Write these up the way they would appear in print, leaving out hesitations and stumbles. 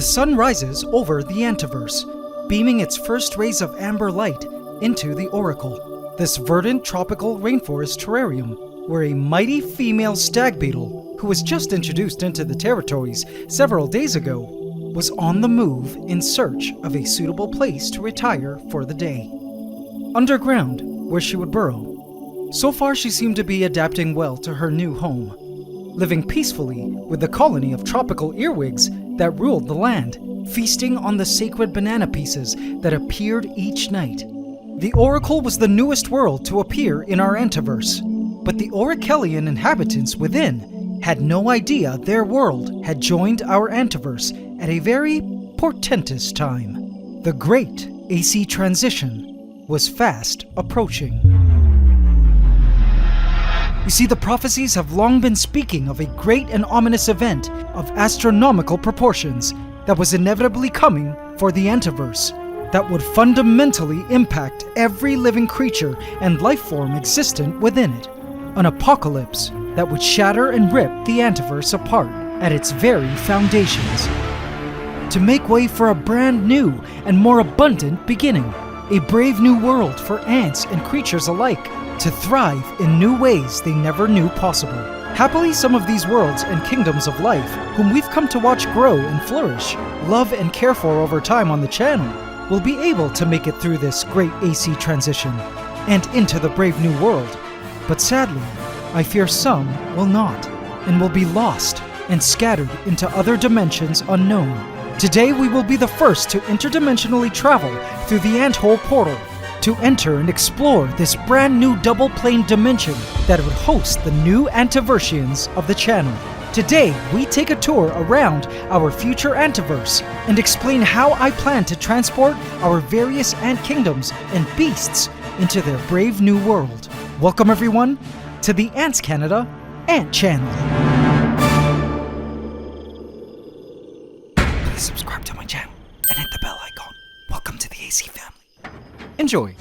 sun rises over the Antiverse, beaming its first rays of amber light into the Oracle, this verdant tropical rainforest terrarium, where a mighty female stag beetle, who was just introduced into the territories several days ago, was on the move in search of a suitable place to retire for the day. Underground, where she would burrow. So far she seemed to be adapting well to her new home, living peacefully with the colony of tropical earwigs that ruled the land, feasting on the sacred banana pieces that appeared each night. The Oracle was the newest world to appear in our Antiverse, but the Oracelian inhabitants within had no idea their world had joined our Antiverse at a very portentous time. The great AC transition was fast approaching. You see, the prophecies have long been speaking of a great and ominous event of astronomical proportions that was inevitably coming for the Antiverse, that would fundamentally impact every living creature and life form existent within it. An apocalypse that would shatter and rip the Antiverse apart at its very foundations, to make way for a brand new and more abundant beginning, a brave new world for ants and creatures alike, to thrive in new ways they never knew possible. Happily, some of these worlds and kingdoms of life, whom we've come to watch grow and flourish, love and care for over time on the channel, will be able to make it through this great AC transition and into the brave new world. But sadly, I fear some will not, and will be lost and scattered into other dimensions unknown. Today we will be the first to interdimensionally travel through the Anthole portal, to enter and explore this brand new double-plane dimension that would host the new Antiversians of the channel. Today, we take a tour around our future Antiverse and explain how I plan to transport our various ant kingdoms and beasts into their brave new world. Welcome everyone to the AntsCanada Ant Channel. Please subscribe to my channel and hit the bell icon. Welcome to the AC family. Enjoy.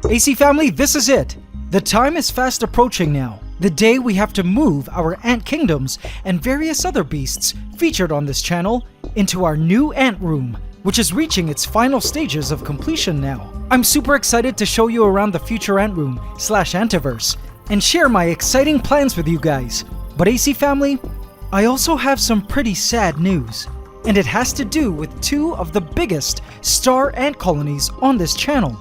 AC family, this is it. The time is fast approaching now. The day we have to move our ant kingdoms and various other beasts featured on this channel into our new ant room, which is reaching its final stages of completion now. I'm super excited to show you around the future ant room / Antiverse and share my exciting plans with you guys. But AC family, I also have some pretty sad news. And it has to do with two of the biggest star ant colonies on this channel.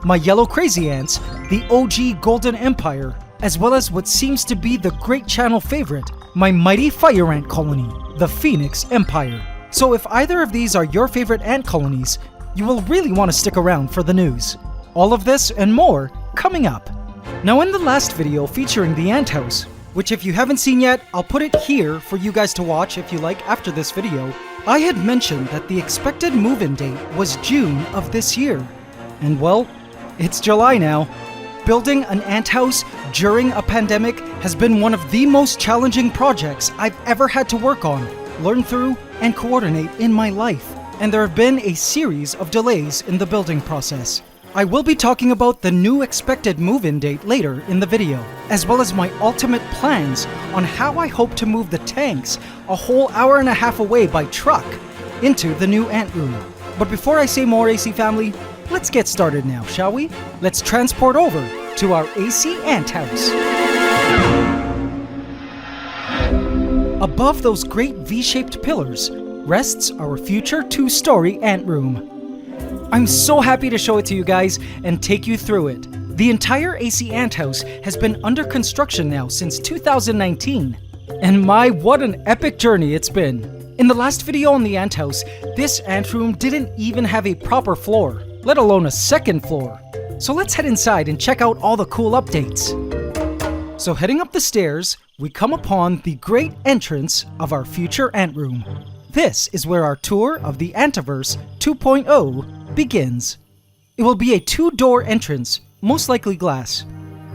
My yellow crazy ants, the OG Golden Empire, as well as what seems to be the great channel favorite, my mighty fire ant colony, the Phoenix Empire. So if either of these are your favorite ant colonies, you will really want to stick around for the news. All of this and more coming up. Now in the last video featuring the ant house, which if you haven't seen yet, I'll put it here for you guys to watch if you like after this video, I had mentioned that the expected move-in date was June of this year. And well, it's July now. Building an ant house during a pandemic has been one of the most challenging projects I've ever had to work on, learn through, and coordinate in my life. And there have been a series of delays in the building process. I will be talking about the new expected move-in date later in the video, as well as my ultimate plans on how I hope to move the tanks a whole hour and a half away by truck into the new ant room. But before I say more, AC family, let's get started now, shall we? Let's transport over to our AC ant house. Above those great V-shaped pillars rests our future 2-story ant room. I'm so happy to show it to you guys and take you through it. The entire AC ant house has been under construction now since 2019. And my, what an epic journey it's been. In the last video on the ant house, this ant room didn't even have a proper floor, let alone a second floor. So let's head inside and check out all the cool updates. So heading up the stairs, we come upon the great entrance of our future ant room. This is where our tour of the Antiverse 2.0 begins. It will be a 2-door entrance, most likely glass.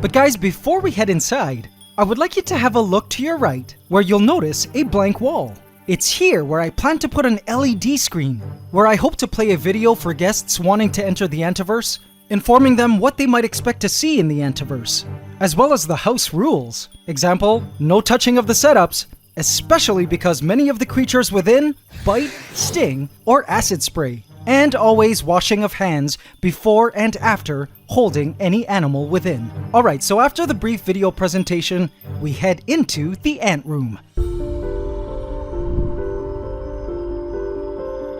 But guys, before we head inside, I would like you to have a look to your right, where you'll notice a blank wall. It's here where I plan to put an LED screen, where I hope to play a video for guests wanting to enter the Antiverse, informing them what they might expect to see in the Antiverse, as well as the house rules. Example, no touching of the setups, especially because many of the creatures within bite, sting, or acid spray. And always washing of hands before and after holding any animal within. Alright, so after the brief video presentation, we head into the ant room.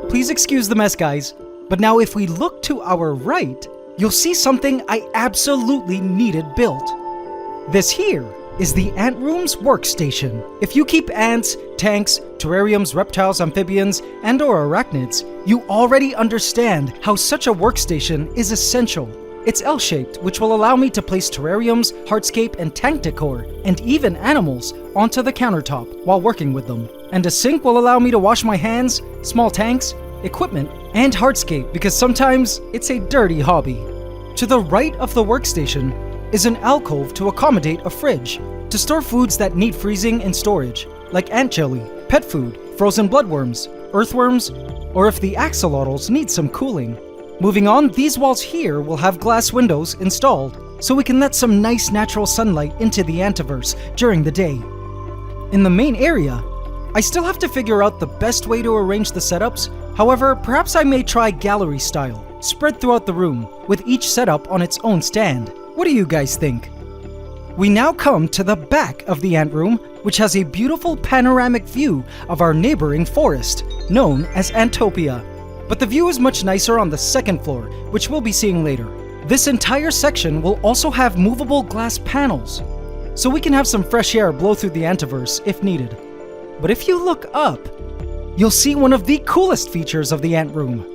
Please excuse the mess, guys, but now if we look to our right, you'll see something I absolutely needed built. This here is the ant room's workstation. If you keep ants, tanks, terrariums, reptiles, amphibians, and or arachnids, you already understand how such a workstation is essential. It's L-shaped, which will allow me to place terrariums, hardscape, and tank decor, and even animals onto the countertop while working with them. And a sink will allow me to wash my hands, small tanks, equipment, and hardscape because sometimes it's a dirty hobby. To the right of the workstation is an alcove to accommodate a fridge, to store foods that need freezing and storage, like ant jelly, pet food, frozen bloodworms, earthworms, or if the axolotls need some cooling. Moving on, these walls here will have glass windows installed, so we can let some nice natural sunlight into the Antiverse during the day. In the main area, I still have to figure out the best way to arrange the setups. However, perhaps I may try gallery style, spread throughout the room, with each setup on its own stand. What do you guys think? We now come to the back of the ant room, which has a beautiful panoramic view of our neighboring forest, known as Antopia. But the view is much nicer on the second floor, which we'll be seeing later. This entire section will also have movable glass panels, so we can have some fresh air blow through the Antiverse if needed. But if you look up, you'll see one of the coolest features of the ant room,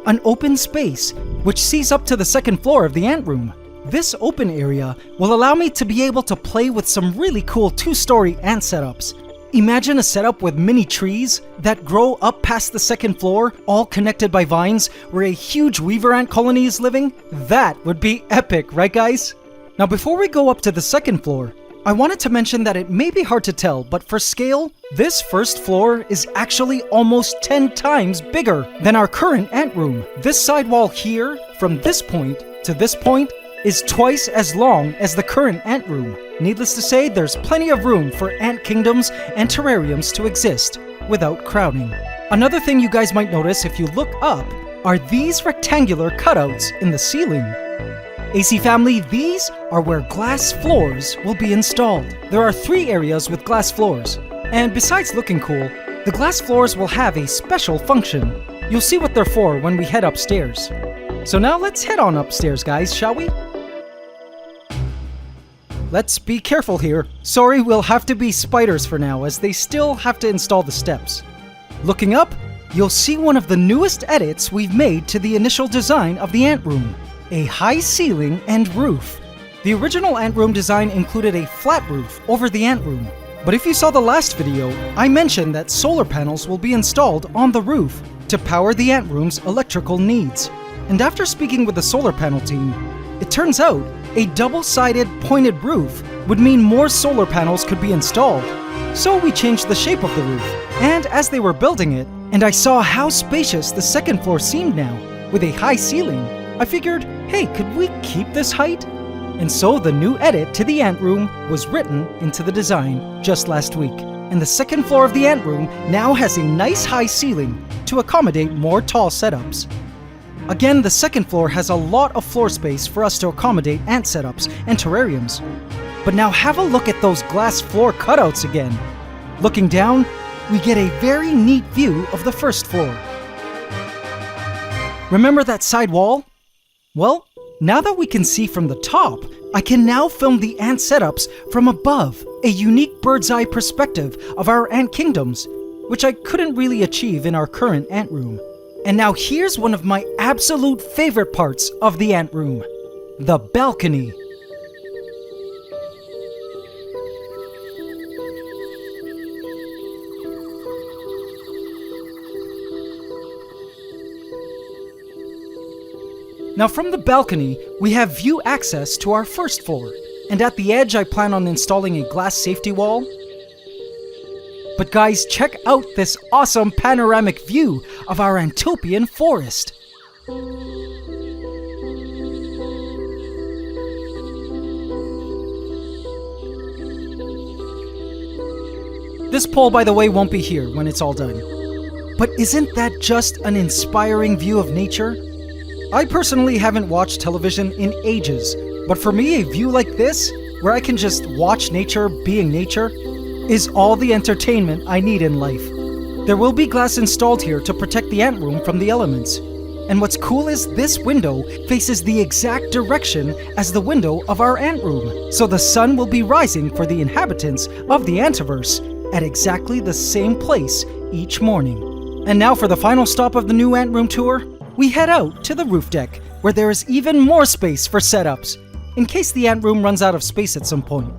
an open space which sees up to the second floor of the ant room. This open area will allow me to be able to play with some really cool two-story ant setups. Imagine a setup with mini trees that grow up past the second floor, all connected by vines, where a huge weaver ant colony is living. That would be epic, right guys? Now before we go up to the second floor, I wanted to mention that it may be hard to tell, but for scale, this first floor is actually almost 10 times bigger than our current ant room. This side wall here, from this point to this point, is twice as long as the current ant room. Needless to say, there's plenty of room for ant kingdoms and terrariums to exist without crowding. Another thing you guys might notice if you look up are these rectangular cutouts in the ceiling. AC family, these are where glass floors will be installed. There are 3 areas with glass floors, and besides looking cool, the glass floors will have a special function. You'll see what they're for when we head upstairs. So now let's head on upstairs, guys, shall we? Let's be careful here. Sorry, we'll have to be spiders for now, as they still have to install the steps. Looking up, you'll see one of the newest edits we've made to the initial design of the ant room. A high ceiling and roof. The original ant room design included a flat roof over the ant room. But if you saw the last video, I mentioned that solar panels will be installed on the roof to power the ant room's electrical needs. And after speaking with the solar panel team, it turns out a double-sided pointed roof would mean more solar panels could be installed. So we changed the shape of the roof. And as they were building it, and I saw how spacious the second floor seemed now, with a high ceiling, I figured, hey, could we keep this height? And so the new edit to the ant room was written into the design just last week. And the second floor of the ant room now has a nice high ceiling to accommodate more tall setups. Again, the second floor has a lot of floor space for us to accommodate ant setups and terrariums. But now have a look at those glass floor cutouts again. Looking down, we get a very neat view of the first floor. Remember that side wall? Well, now that we can see from the top, I can now film the ant setups from above, a unique bird's eye perspective of our ant kingdoms, which I couldn't really achieve in our current ant room. And now here's one of my absolute favorite parts of the ant room, the balcony. Now from the balcony, we have view access to our first floor, and at the edge I plan on installing a glass safety wall. But guys, check out this awesome panoramic view of our Antopian forest. This pole, by the way, won't be here when it's all done. But isn't that just an inspiring view of nature? I personally haven't watched television in ages, but for me, a view like this, where I can just watch nature being nature, is all the entertainment I need in life. There will be glass installed here to protect the ant room from the elements. And what's cool is this window faces the exact direction as the window of our ant room, so the sun will be rising for the inhabitants of the Antiverse at exactly the same place each morning. And now for the final stop of the new ant room tour, we head out to the roof deck, where there is even more space for setups, in case the ant room runs out of space at some point.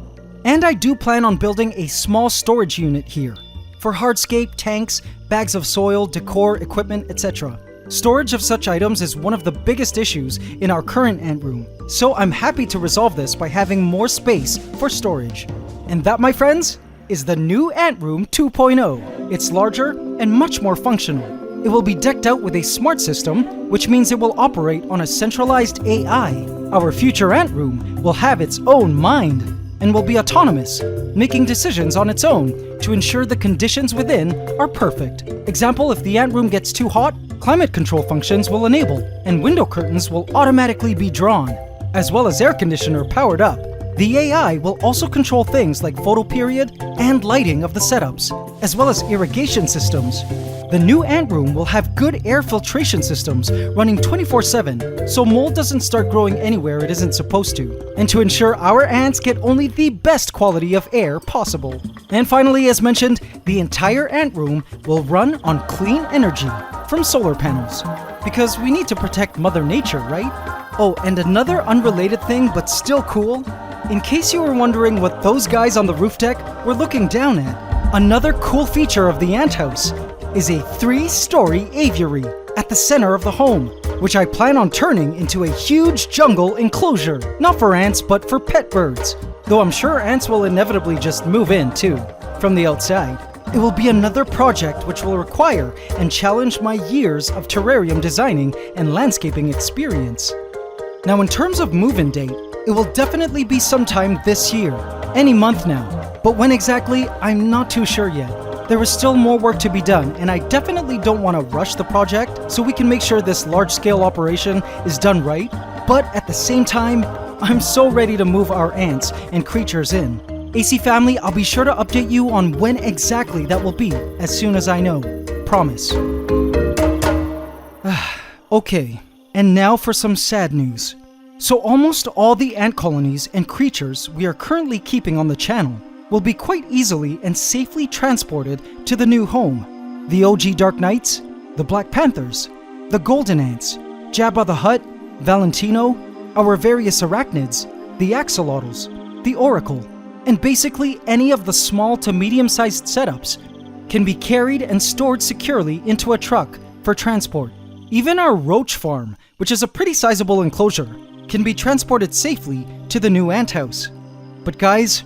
And I do plan on building a small storage unit here, for hardscape, tanks, bags of soil, decor, equipment, etc. Storage of such items is one of the biggest issues in our current ant room, so I'm happy to resolve this by having more space for storage. And that, my friends, is the new ant room 2.0. It's larger and much more functional. It will be decked out with a smart system, which means it will operate on a centralized AI. Our future ant room will have its own mind and will be autonomous, making decisions on its own to ensure the conditions within are perfect. Example, if the ant room gets too hot, climate control functions will enable, and window curtains will automatically be drawn, as well as air conditioner powered up. The AI will also control things like photo period and lighting of the setups, as well as irrigation systems. The new ant room will have good air filtration systems running 24/7, so mold doesn't start growing anywhere it isn't supposed to, and to ensure our ants get only the best quality of air possible. And finally, as mentioned, the entire ant room will run on clean energy from solar panels, because we need to protect Mother Nature, right? Oh, and another unrelated thing, but still cool, in case you were wondering what those guys on the roof deck were looking down at, another cool feature of the ant house is a 3-story aviary at the center of the home, which I plan on turning into a huge jungle enclosure, not for ants, but for pet birds, though I'm sure ants will inevitably just move in too, from the outside. It will be another project which will require and challenge my years of terrarium designing and landscaping experience. Now, in terms of move-in date, it will definitely be sometime this year, any month now, but when exactly, I'm not too sure yet. There is still more work to be done, and I definitely don't want to rush the project so we can make sure this large-scale operation is done right, but at the same time, I'm so ready to move our ants and creatures in. AC family, I'll be sure to update you on when exactly that will be as soon as I know. Promise. Okay, and now for some sad news. So almost all the ant colonies and creatures we are currently keeping on the channel will be quite easily and safely transported to the new home. The OG Dark Knights, the Black Panthers, the Golden Ants, Jabba the Hutt, Valentino, our various arachnids, the axolotls, the Oracle, and basically any of the small to medium-sized setups can be carried and stored securely into a truck for transport. Even our roach farm, which is a pretty sizable enclosure, can be transported safely to the new ant house. But guys,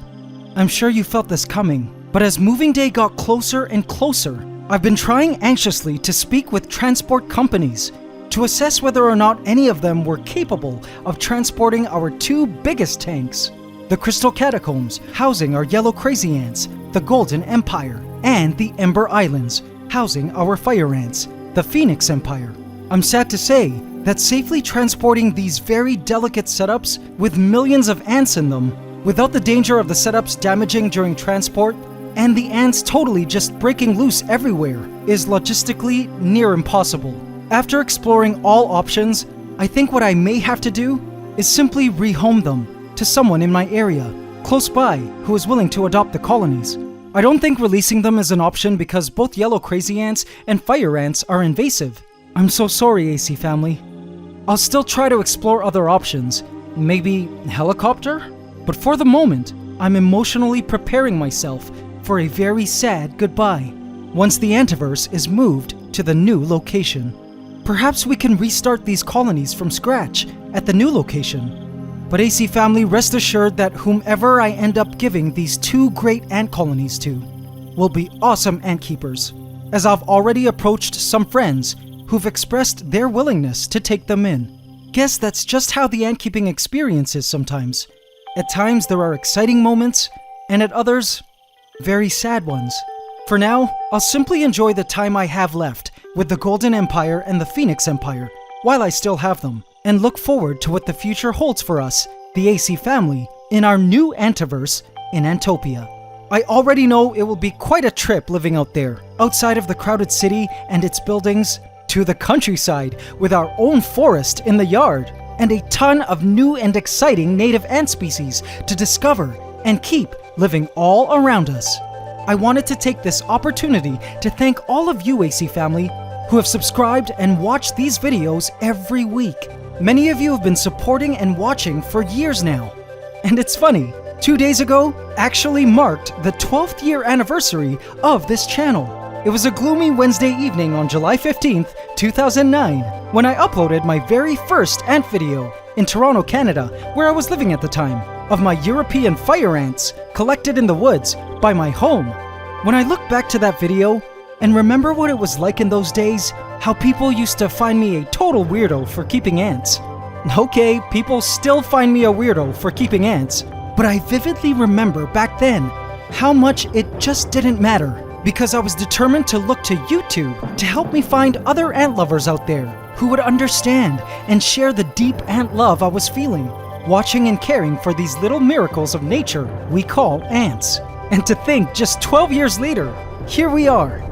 I'm sure you felt this coming, but as moving day got closer and closer, I've been trying anxiously to speak with transport companies to assess whether or not any of them were capable of transporting our 2 biggest tanks, the Crystal Catacombs, housing our yellow crazy ants, the Golden Empire, and the Ember Islands, housing our fire ants, the Phoenix Empire. I'm sad to say that safely transporting these very delicate setups with millions of ants in them, without the danger of the setups damaging during transport, and the ants totally just breaking loose everywhere, is logistically near impossible. After exploring all options, I think what I may have to do is simply rehome them to someone in my area, close by, who is willing to adopt the colonies. I don't think releasing them is an option because both yellow crazy ants and fire ants are invasive. I'm so sorry, AC family. I'll still try to explore other options, maybe helicopter? But for the moment, I'm emotionally preparing myself for a very sad goodbye once the Antiverse is moved to the new location. Perhaps we can restart these colonies from scratch at the new location. But AC family, rest assured that whomever I end up giving these 2 great ant colonies to will be awesome ant keepers, as I've already approached some friends who've expressed their willingness to take them in. Guess that's just how the ant keeping experience is sometimes. At times there are exciting moments, and at others, very sad ones. For now, I'll simply enjoy the time I have left with the Golden Empire and the Phoenix Empire, while I still have them, and look forward to what the future holds for us, the AC family, in our new Antiverse in Antopia. I already know it will be quite a trip living out there, outside of the crowded city and its buildings, to the countryside with our own forest in the yard, and a ton of new and exciting native ant species to discover and keep living all around us. I wanted to take this opportunity to thank all of you, AC family, who have subscribed and watched these videos every week. Many of you have been supporting and watching for years now. And it's funny, 2 days ago actually marked the 12th year anniversary of this channel. It was a gloomy Wednesday evening on July 15th, 2009, when I uploaded my very first ant video in Toronto, Canada, where I was living at the time, of my European fire ants collected in the woods by my home. When I look back to that video and remember what it was like in those days, how people used to find me a total weirdo for keeping ants. Okay, people still find me a weirdo for keeping ants, but I vividly remember back then how much it just didn't matter, because I was determined to look to YouTube to help me find other ant lovers out there who would understand and share the deep ant love I was feeling, watching and caring for these little miracles of nature we call ants. And to think, just 12 years later, here we are,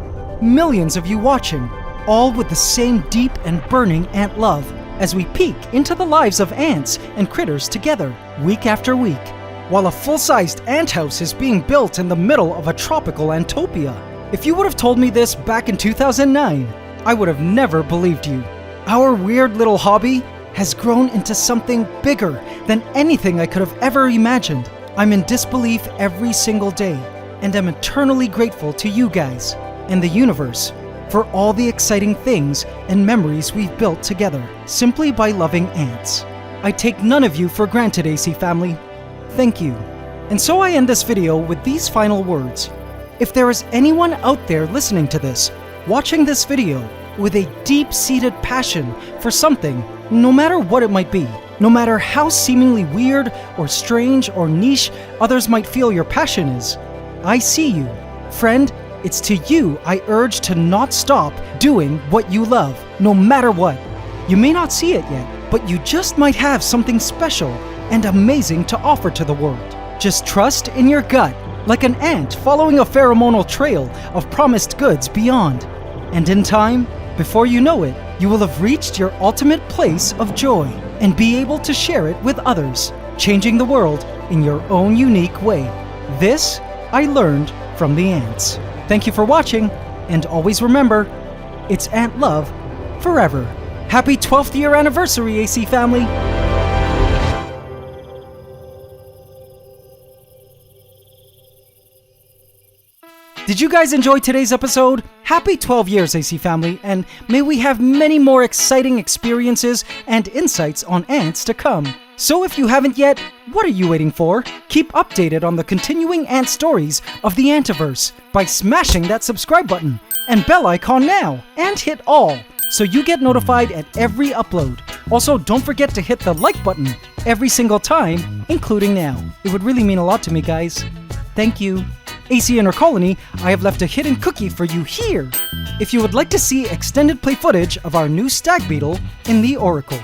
millions of you watching, all with the same deep and burning ant love as we peek into the lives of ants and critters together, week after week, while a full-sized ant house is being built in the middle of a tropical Antopia. If you would have told me this back in 2009, I would have never believed you. Our weird little hobby has grown into something bigger than anything I could have ever imagined. I'm in disbelief every single day, and I'm eternally grateful to you guys and the universe for all the exciting things and memories we've built together simply by loving ants. I take none of you for granted, AC family. Thank you. And so I end this video with these final words. If there is anyone out there listening to this, watching this video, with a deep-seated passion for something, no matter what it might be, no matter how seemingly weird or strange or niche others might feel your passion is, I see you. Friend, it's to you I urge to not stop doing what you love, no matter what. You may not see it yet, but you just might have something special and amazing to offer to the world. Just trust in your gut, like an ant following a pheromonal trail of promised goods beyond. And in time, before you know it, you will have reached your ultimate place of joy and be able to share it with others, changing the world in your own unique way. This I learned from the ants. Thank you for watching, and always remember, it's ant love forever. Happy 12th year anniversary, AC family! Did you guys enjoy today's episode? Happy 12 years, AC family, and may we have many more exciting experiences and insights on ants to come. So if you haven't yet, what are you waiting for? Keep updated on the continuing ant stories of the Antiverse by smashing that subscribe button and bell icon now, and hit all, so you get notified at every upload. Also, don't forget to hit the like button every single time, including now. It would really mean a lot to me, guys. Thank you. AC Inner Colony, I have left a hidden cookie for you here, if you would like to see extended play footage of our new stag beetle in the Oracle.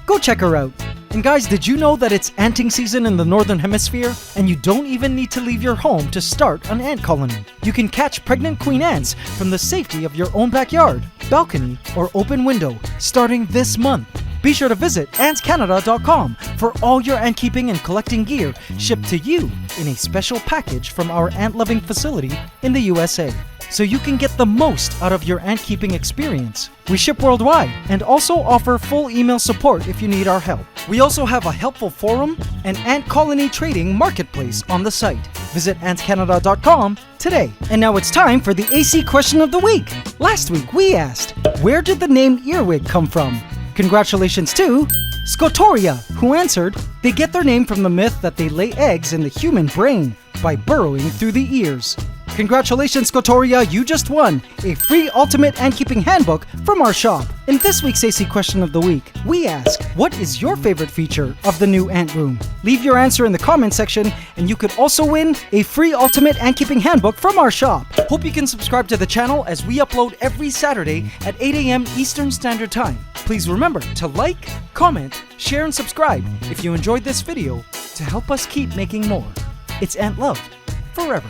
Go check her out. And guys, did you know that it's anting season in the Northern Hemisphere, and you don't even need to leave your home to start an ant colony? You can catch pregnant queen ants from the safety of your own backyard, balcony, or open window, starting this month. Be sure to visit AntsCanada.com for all your ant keeping and collecting gear shipped to you in a special package from our ant-loving facility in the USA, so you can get the most out of your ant keeping experience. We ship worldwide and also offer full email support if you need our help. We also have a helpful forum and ant colony trading marketplace on the site. Visit AntsCanada.com today. And now it's time for the AC question of the week. Last week we asked, where did the name earwig come from? Congratulations to Scotoria, who answered, they get their name from the myth that they lay eggs in the human brain by burrowing through the ears. Congratulations, Scotoria, you just won a free Ultimate Ant Keeping Handbook from our shop. In this week's AC Question of the Week, we ask, what is your favorite feature of the new Ant Room? Leave your answer in the comment section, and you could also win a free Ultimate Ant Keeping Handbook from our shop. Hope you can subscribe to the channel as we upload every Saturday at 8 a.m. Eastern Standard Time. Please remember to like, comment, share, and subscribe if you enjoyed this video to help us keep making more. It's Ant Love forever.